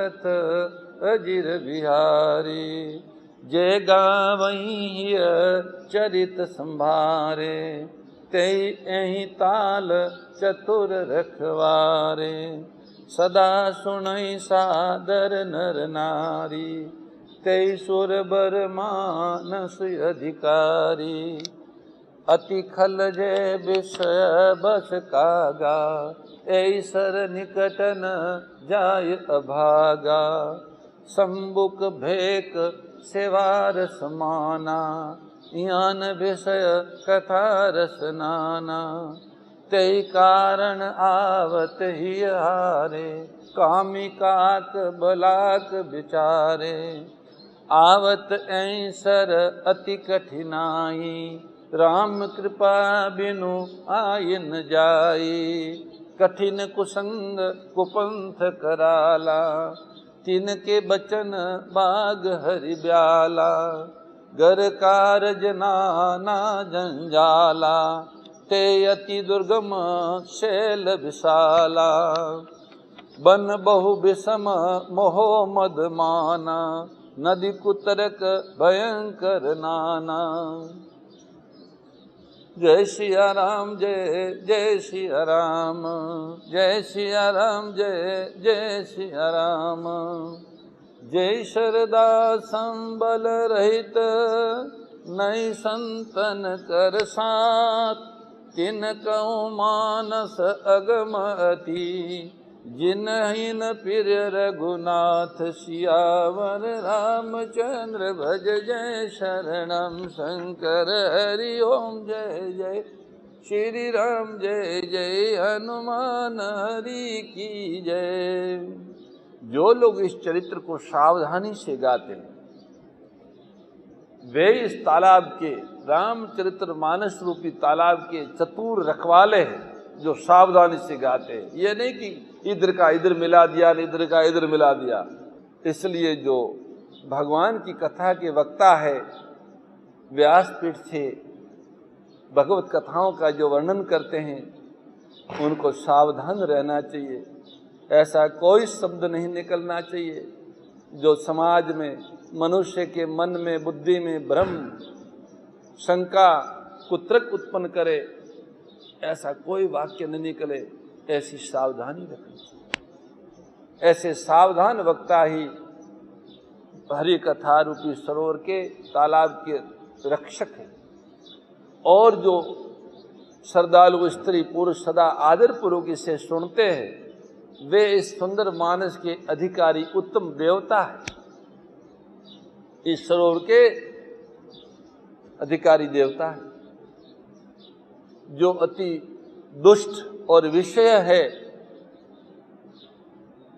भगत अजिर बिहारी। जे गावही चरित संभारे, तेई एहि ताल चतुर रखवारे। सदा सुनई सादर नर नारी, तेई सुर बर मानस अधिकारी। अति खल जे विषय बस कागा, ऐसर निकट न जाय अभागा। संबुक भेक सेवार समाना, यान विषय कथा रस नाना। तेई कारण आवत ही हारे, कामिकाक बलाक विचारे। आवत ऐसर अति कठिनाई, राम कृपा बिनु आय न जाई। कठिन कुसंग कुपंथ कराला, तिनके बचन बाग हरि ब्याला। गर कारज नाना जंजाला, ते अति दुर्गम शैल विशाला। बन बहु विषम मोह मद माना, नदी कुतरक भयंकर नाना। जय सिया राम जय जय सिया राम, जय सिया राम जय जय सिया राम। जय शरदा संबल रहित, नई संतन कर साथ। तिन कहूँ मानस अगम अति, जिनहिन प्रिय रघुनाथ। सियावर रामचंद्र भज जय शरणम शंकर हरि ओम। जय जय श्री राम जय जय हनुमान हरि की जय। जो लोग इस चरित्र को सावधानी से गाते हैं, वे इस तालाब के रामचरित्र मानस रूपी तालाब के चतुर रखवाले हैं, जो सावधानी से गाते हैं। ये नहीं कि इधर का इधर मिला दिया, इधर का इधर मिला दिया। इसलिए जो भगवान की कथा के वक्ता है, व्यासपीठ से भगवत कथाओं का जो वर्णन करते हैं, उनको सावधान रहना चाहिए। ऐसा कोई शब्द नहीं निकलना चाहिए जो समाज में, मनुष्य के मन में, बुद्धि में भ्रम, शंका, कुत्रक उत्पन्न करे। ऐसा कोई वाक्य न निकले, ऐसी सावधानी रखनी चाहिए। ऐसे सावधान वक्ता ही हरि कथा रूपी सरोवर के तालाब के रक्षक है। और जो श्रद्धालु स्त्री पुरुष सदा आदर पूर्वक इसे सुनते हैं, वे इस सुंदर मानस के अधिकारी उत्तम देवता है। इस सरोवर के अधिकारी देवता है। जो अति दुष्ट और विषय है,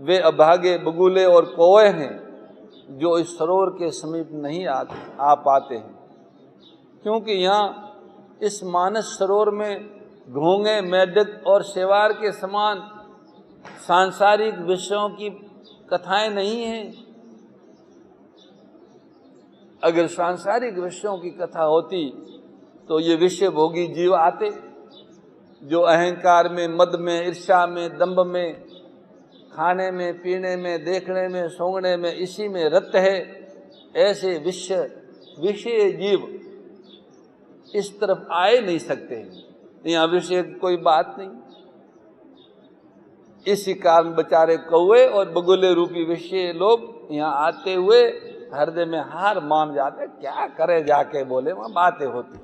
वे अभागे बगुले और कौवे हैं, जो इस सरोवर के समीप नहीं आ पाते हैं। क्योंकि यहाँ इस मानस सरोवर में घोंगे, मेढक और शेवार के समान सांसारिक विषयों की कथाएं नहीं हैं। अगर सांसारिक विषयों की कथा होती तो ये विषय भोगी जीव आते, जो अहंकार में, मद में, ईर्ष्या में, दंभ में, खाने में, पीने में, देखने में, सूंघने में, इसी में रत है। ऐसे विषय जीव इस तरफ आए नहीं सकते हैं। यहाँ विषय की कोई बात नहीं। इसी कारण बेचारे कौवे और बगुले रूपी विषय लोग यहाँ आते हुए हृदय में हार मान जाते। क्या करे जाके, बोले वहां बातें होती,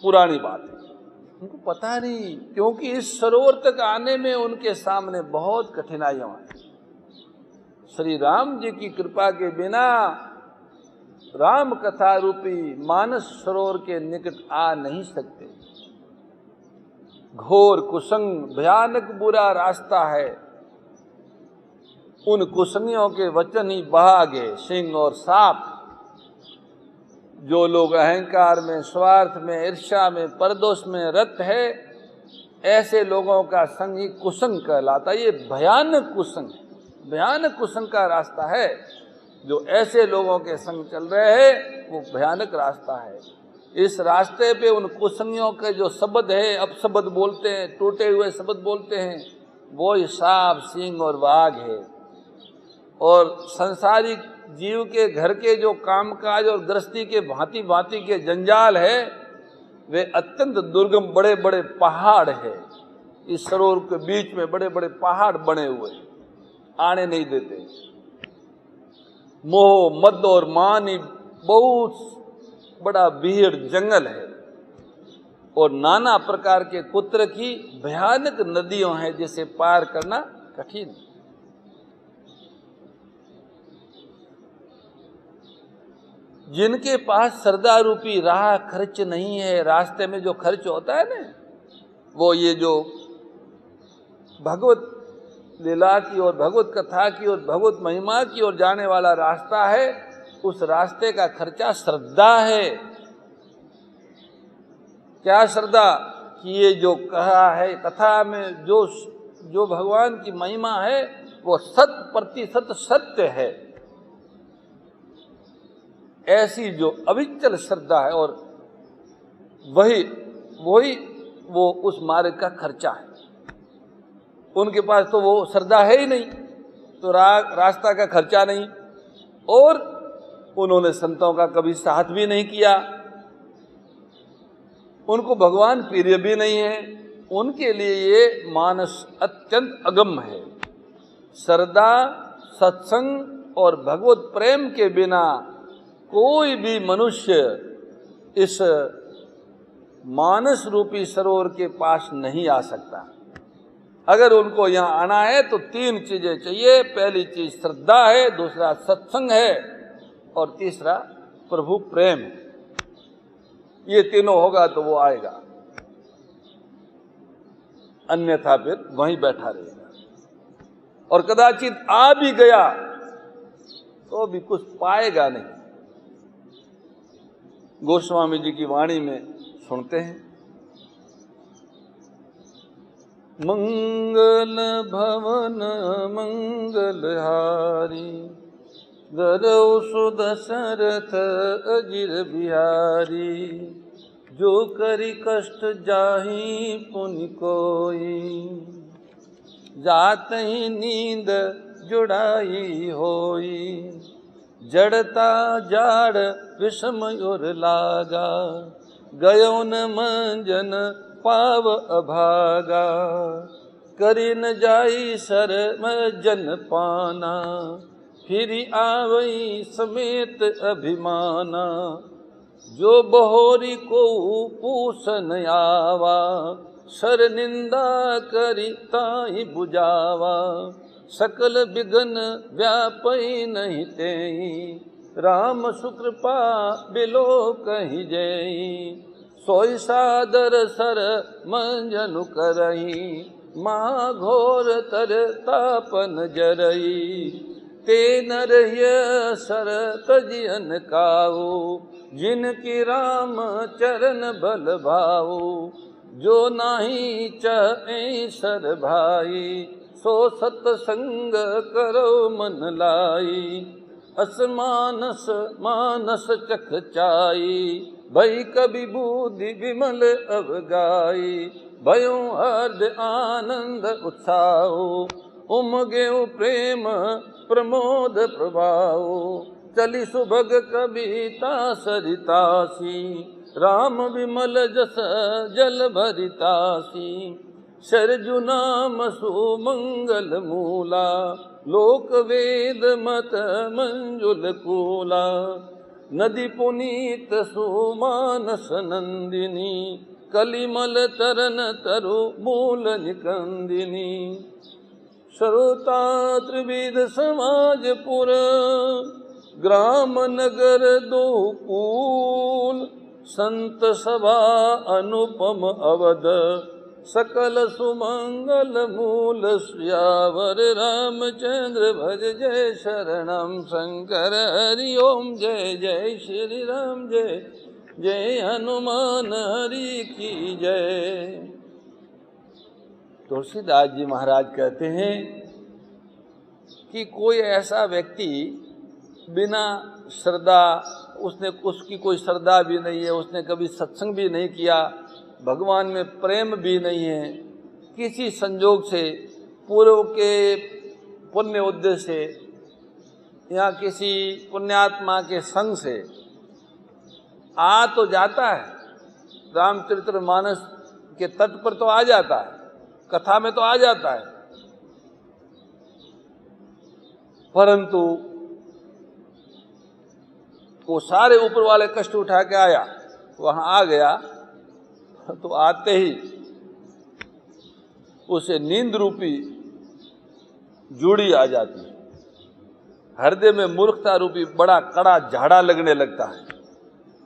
पुरानी बात है, उनको पता नहीं। क्योंकि इस सरोवर तक आने में उनके सामने बहुत कठिनाइयां आई। श्री राम जी की कृपा के बिना राम कथा रूपी मानस सरोवर के निकट आ नहीं सकते। घोर कुसंग, भयानक बुरा रास्ता है। उन कुसंगियों के वचन ही बहागे सिंह और सांप। जो लोग अहंकार में, स्वार्थ में, ईर्ष्या में, परदोष में रत है, ऐसे लोगों का संग ही कुसंग कहलाता है। ये भयानक कुसंग, भयानक कुसंग का रास्ता है। जो ऐसे लोगों के संग चल रहे हैं, वो भयानक रास्ता है। इस रास्ते पे उन कुसंगियों के जो शब्द है, अपशब्द बोलते हैं, टूटे हुए शब्द बोलते हैं, वो ही सांप, सींग और बाघ है। और संसारिक जीव के घर के जो कामकाज और गृहस्थी के भांति भांति के जंजाल है, वे अत्यंत दुर्गम बड़े बड़े पहाड़ है। इस सरोवर के बीच में बड़े बड़े पहाड़ बने हुए, आने नहीं देते। मोह, मद और मान ही बहुत बड़ा भीड़ जंगल है। और नाना प्रकार के कुत्र की भयानक नदियों हैं, जिसे पार करना कठिन। जिनके पास श्रद्धा रूपी राह खर्च नहीं है, रास्ते में जो खर्च होता है ना, वो ये जो भगवत लीला की और भगवत कथा की और भगवत महिमा की ओर जाने वाला रास्ता है, उस रास्ते का खर्चा श्रद्धा है। क्या श्रद्धा? कि ये जो कहा है कथा में, जो भगवान की महिमा है वो 100% सत्य है। ऐसी जो अविचल श्रद्धा है, और वही वो उस मार्ग का खर्चा है। उनके पास तो वो श्रद्धा है ही नहीं, तो रास्ता का खर्चा नहीं, और उन्होंने संतों का कभी साथ भी नहीं किया, उनको भगवान प्रिय भी नहीं है। उनके लिए ये मानस अत्यंत अगम्य है। श्रद्धा, सत्संग और भगवत प्रेम के बिना कोई भी मनुष्य इस मानस रूपी सरोवर के पास नहीं आ सकता। अगर उनको यहाँ आना है तो 3 चीजें चाहिए। पहली चीज श्रद्धा है, दूसरा सत्संग है, और तीसरा प्रभु प्रेम। ये तीनों होगा तो वो आएगा, अन्यथा फिर वहीं बैठा रहेगा। और कदाचित आ भी गया तो भी कुछ पाएगा नहीं। गोस्वामी जी की वाणी में सुनते हैं, मंगल भवन मंगलहारी, दरौ सुदशरथ अजिर बिहारी, जो करी कष्ट जाहि पुनि कोई, जात ही नींद जुड़ाई होई, जड़ता जाड़ विषम उर लागा, गयो न मंजन पाव अभागा, करी न जाई शर्म जन पाना, फिरी आवई समेत अभिमाना, जो बहोरी को पूसन आवा, सर निंदा करी ताहि बुझावा, सकल बिघन व्यापई नहीं तेई, राम सुकृपा बिलो कही जई, सोई सादर सर मंजनु करही, महाघोर तर तापन जरई, ते नरय सर तजियन काऊ, जिनकी राम चरण बल भाऊ, जो नाही चै सर भाई, सो सतसंग करो मन लाई, असमानस मानस चख चाई, भई कभी बुद्धि विमल अवगाई, भयो हर्द आनंद उत्साहो, उमगे प्रेम प्रमोद प्रभाव, चली सुभग कविता सरितासी, राम विमल जस जल भरितासी, सरजु नाम सुमंगल मूला, लोक वेद मत मंजुल कूला, नदी पुनीत सुमानस नंदिनी, कलिमल तरन तरु मूल निकंदिनी, श्रोता त्रिविध समाजपुर, ग्राम नगर दो कूल, संत सभा अनुपम अवध, सकल सुमंगल मूल श्यावर, रामचंद्र भज जय शरणम शंकर, हरि ओम जय जय श्री राम, जय जय हनुमान हरि की जय। तुलसीदास जी महाराज कहते हैं कि कोई ऐसा व्यक्ति बिना श्रद्धा, उसकी कोई श्रद्धा भी नहीं है, उसने कभी सत्संग भी नहीं किया, भगवान में प्रेम भी नहीं है, किसी संजोग से पूर्व के पुण्य उद्देश्य से या किसी पुण्यात्मा के संग से आ तो जाता है, रामचरितमानस के तट पर तो आ जाता है, कथा में तो आ जाता है, परंतु वो सारे ऊपर वाले कष्ट उठा के आया, वहां आ गया तो आते ही उसे नींद रूपी जूड़ी आ जाती है, हृदय में मूर्खता रूपी बड़ा कड़ा झाड़ा लगने लगता है,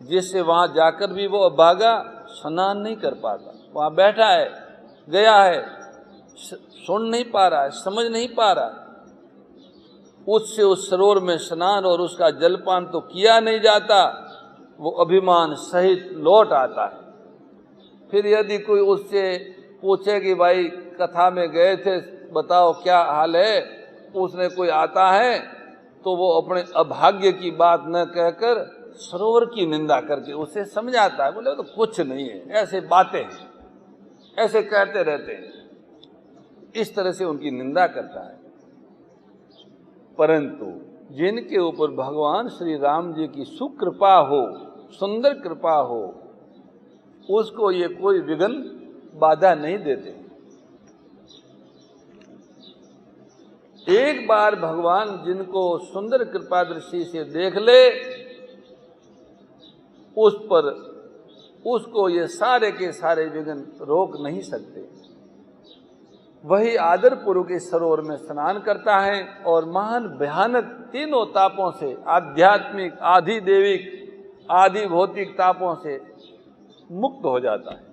जिससे वहां जाकर भी वो अभागा स्नान नहीं कर पाता। वहां बैठा है, गया है, सुन नहीं पा रहा है, समझ नहीं पा रहा है, उससे उस सरोवर में स्नान और उसका जलपान तो किया नहीं जाता, वो अभिमान सहित लौट आता है। फिर यदि कोई उससे पूछे कि भाई कथा में गए थे, बताओ क्या हाल है, उसने कोई आता है तो वो अपने अभाग्य की बात न कहकर सरोवर की निंदा करके उसे समझाता है, बोले तो कुछ नहीं है, ऐसे बातें हैं, ऐसे कहते रहते हैं, इस तरह से उनकी निंदा करता है। परंतु जिनके ऊपर भगवान श्री राम जी की सुकृपा हो, सुंदर कृपा हो, उसको ये कोई विघ्न बाधा नहीं देते। एक बार भगवान जिनको सुंदर कृपा दृष्टि से देख ले, उस पर उसको ये सारे के सारे विघ्न रोक नहीं सकते। वही आदर पूर्वक इस सरोवर में स्नान करता है और महान भयानक तीनों तापों से, आध्यात्मिक, आधि देविक, आधि भौतिक तापों से मुक्त हो जाता है।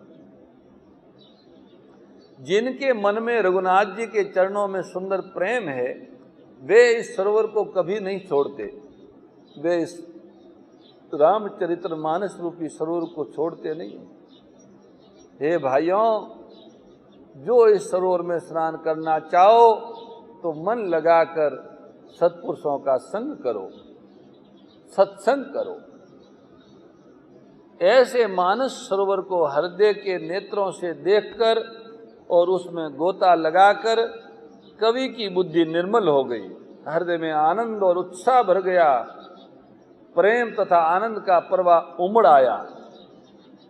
जिनके मन में रघुनाथ जी के चरणों में सुंदर प्रेम है, वे इस सरोवर को कभी नहीं छोड़ते, वे इस रामचरितमानस रूपी सरोवर को छोड़ते नहीं। हे भाइयों, जो इस सरोवर में स्नान करना चाहो तो मन लगाकर सत्पुरुषों का संग करो, सत्संग करो। ऐसे मानस सरोवर को हृदय के नेत्रों से देखकर और उसमें गोता लगाकर कवि की बुद्धि निर्मल हो गई, हृदय में आनंद और उत्साह भर गया, प्रेम तथा आनंद का प्रवाह उमड़ आया।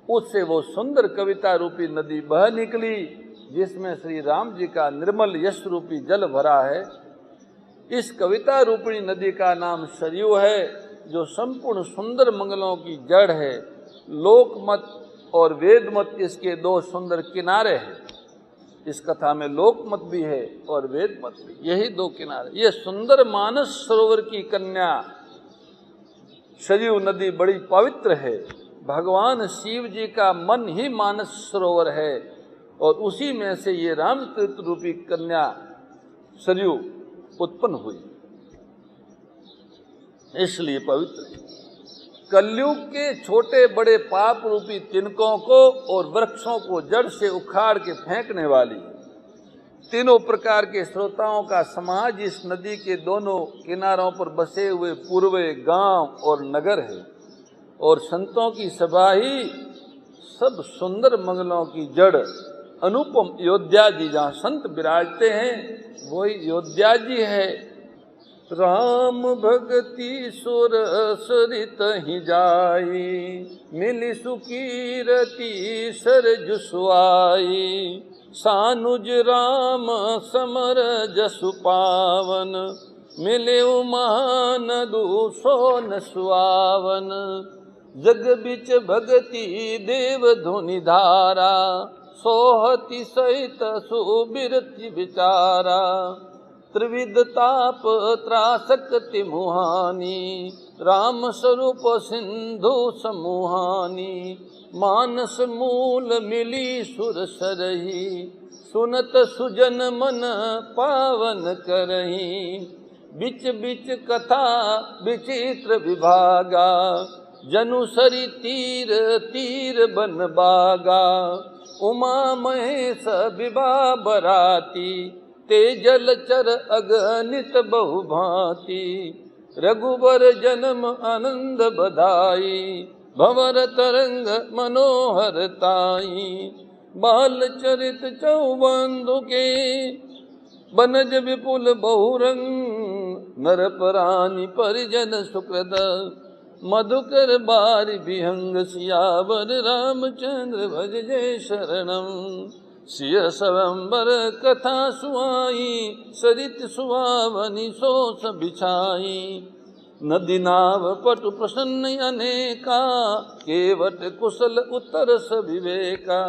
उससे वो सुंदर कविता रूपी नदी बह निकली, जिसमें श्री राम जी का निर्मल यश रूपी जल भरा है। इस कविता रूपिणी नदी का नाम सरयू है, जो संपूर्ण सुंदर मंगलों की जड़ है। लोकमत और वेदमत इसके दो सुंदर किनारे हैं। इस कथा में लोकमत भी है और वेदमत भी, यही दो किनारे। ये सुंदर मानस सरोवर की कन्या सरयू नदी बड़ी पवित्र है। भगवान शिव जी का मन ही मानस सरोवर है और उसी में से ये रामचरित रूपी कन्या सरयू उत्पन्न हुई, इसलिए पवित्र है। कलयुग के छोटे बड़े पाप रूपी तिनकों को और वृक्षों को जड़ से उखाड़ के फेंकने वाली तीनों प्रकार के श्रोताओं का समाज इस नदी के दोनों किनारों पर बसे हुए पूर्वे गांव और नगर है। और संतों की सभा ही सब सुंदर मंगलों की जड़ अनुपम अयोध्या जी, जहाँ संत विराजते हैं वही अयोध्या जी है। राम भगति सुर सरित ही जाई, मिली सुकीरति सरजु सुआई। सानुज राम समर जसु पावन, मिले उमान दूसोन सुआवन। जग बिच भगति देव धुनि धारा, सोहति सहित सुबिरति विचारा। त्रिविध ताप त्रासकति मुहानी, राम स्वरूप सिंधु समूहानी। मानस मूल मिली सुर सरही, सुनत सुजन मन पावन करही। बिच बिच कथा विचित्र विभागा, जनु सरी तीर तीर बन बागा। उमा महेश विभा बराती, तेजल चर अगणित बहुभांति। रघुबर जन्म आनंद बधाई, भंवर तरंग मनोहर ताई। बाल चरित चौबंधु के, बनज विपुल बहुरंग नर परानी परिजन सुकृत मधुकर बारि विहंग सियावर रामचंद्र भज जय शरणम सिय स्वयंवर कथा सुहाई सरित सुहावनी सोस बिछाई नदी नाव पटु प्रसन्न अनेका केवट कुशल उत्तर विवेका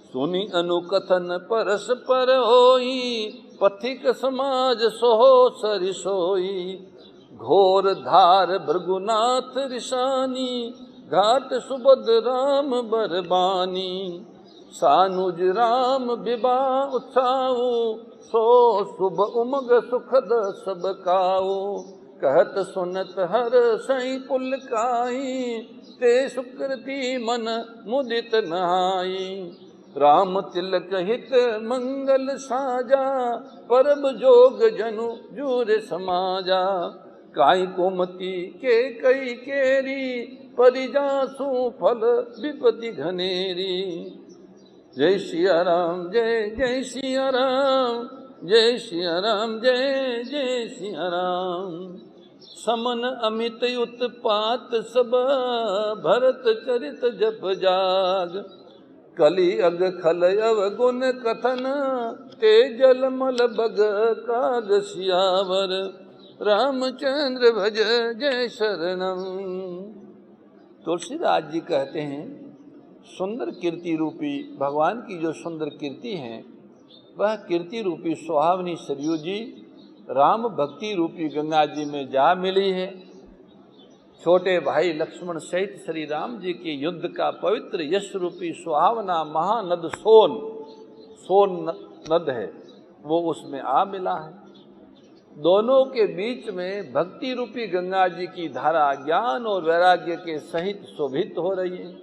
सुनि अनुकथन परस पर होई पथिक समाज सोहो सरि सोई घोर धार भृगुनाथ ऋषानी घाट सुभद्र राम बरबानी सानुज राम विवाह उत्साहु सो शुभ उमग सुखद सब काऊ कहत सुनत हर सई पुलकाई ते सुकृति मन मुदित नहाई राम तिलक हित मंगल साजा परब जोग जनु जूर समाजा काई कुमति के कई केरी परिजासु फल विपति घनेरी जय सिया राम जय जय सिया राम जय सिया राम जय जय सिया राम समन अमित उत्पात सब भरत चरित जप जाग कली अग खल अवगुण कथन तेजल मल बग काग सियावर रामचंद्र भज जय शरणम। तुलसीदास जी कहते हैं सुंदर कीर्ति रूपी भगवान की जो सुंदर कीर्ति है वह कीर्ति रूपी सुहावनी सरयू जी राम भक्ति रूपी गंगा जी में जा मिली है। छोटे भाई लक्ष्मण सहित श्री राम जी के युद्ध का पवित्र यश रूपी सुहावना महानद सोन नद है वो उसमें आ मिला है। दोनों के बीच में भक्ति रूपी गंगा जी की धारा ज्ञान और वैराग्य के सहित शोभित हो रही है।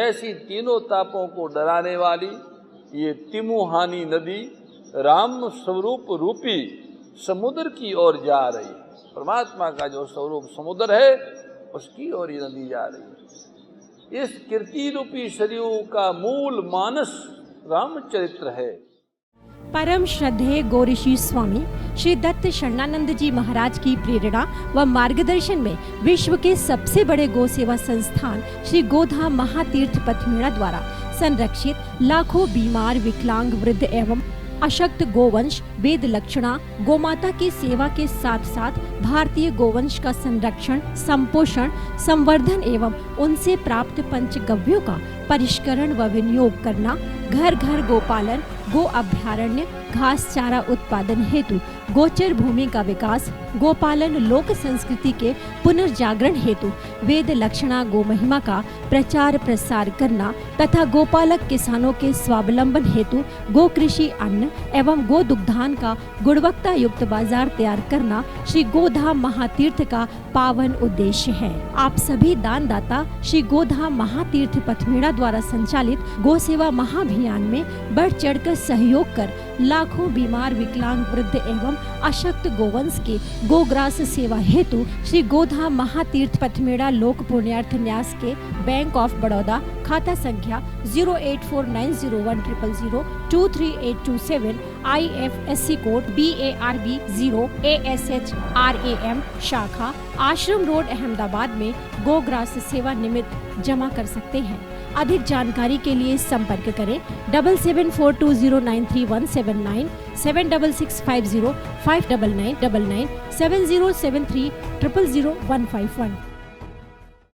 ऐसी तीनों तापों को डराने वाली ये तिमुहानी नदी राम स्वरूप रूपी समुद्र की ओर जा रही है। परमात्मा का जो स्वरूप समुद्र है उसकी ओर ये नदी जा रही है। इस कीर्ति रूपी सरयू का मूल मानस रामचरित्र है। परम श्रद्धेय गौरीशी स्वामी श्री दत्त शरणानंद जी महाराज की प्रेरणा व मार्गदर्शन में विश्व के सबसे बड़े गौ सेवा संस्थान श्री गोधाम महातीर्थ पथमेड़ा द्वारा संरक्षित लाखों बीमार विकलांग वृद्ध एवं अशक्त गोवंश वेद लक्षणा गोमाता की सेवा के साथ साथ भारतीय गोवंश का संरक्षण संपोषण संवर्धन एवं उनसे प्राप्त पंचगव्यों का परिष्करण व विनियोग करना घर घर गोपालन गो अभ्यारण्य घास चारा उत्पादन हेतु गोचर भूमि का विकास गोपालन लोक संस्कृति के पुनर्जागरण हेतु वेद लक्षणा गो महिमा का प्रचार प्रसार करना तथा गोपालक किसानों के स्वावलंबन हेतु गो कृषि अन्न एवं गो दुग्धान का गुणवत्ता युक्त बाजार तैयार करना श्री गोधाम महातीर्थ का पावन उद्देश्य है। आप सभी दानदाता श्री गोधाम महातीर्थ पथमेड़ा द्वारा संचालित गो सेवा महाअभियान में बढ़ चढ़कर सहयोग कर लाखों बीमार विकलांग वृद्ध एवं अशक्त गोवंश के गोग्रास सेवा हेतु श्री गोधाम महातीर्थ पथमेड़ा लोक पुण्यार्थ न्यास के बैंक ऑफ बड़ौदा खाता संख्या 084901000238827 IFSC कोड BARB 0 ASHRAM शाखा आश्रम रोड अहमदाबाद में गोग्रास सेवा निमित्त जमा कर सकते हैं। अधिक जानकारी के लिए संपर्क करें 7742093179 7665059999 7073000151।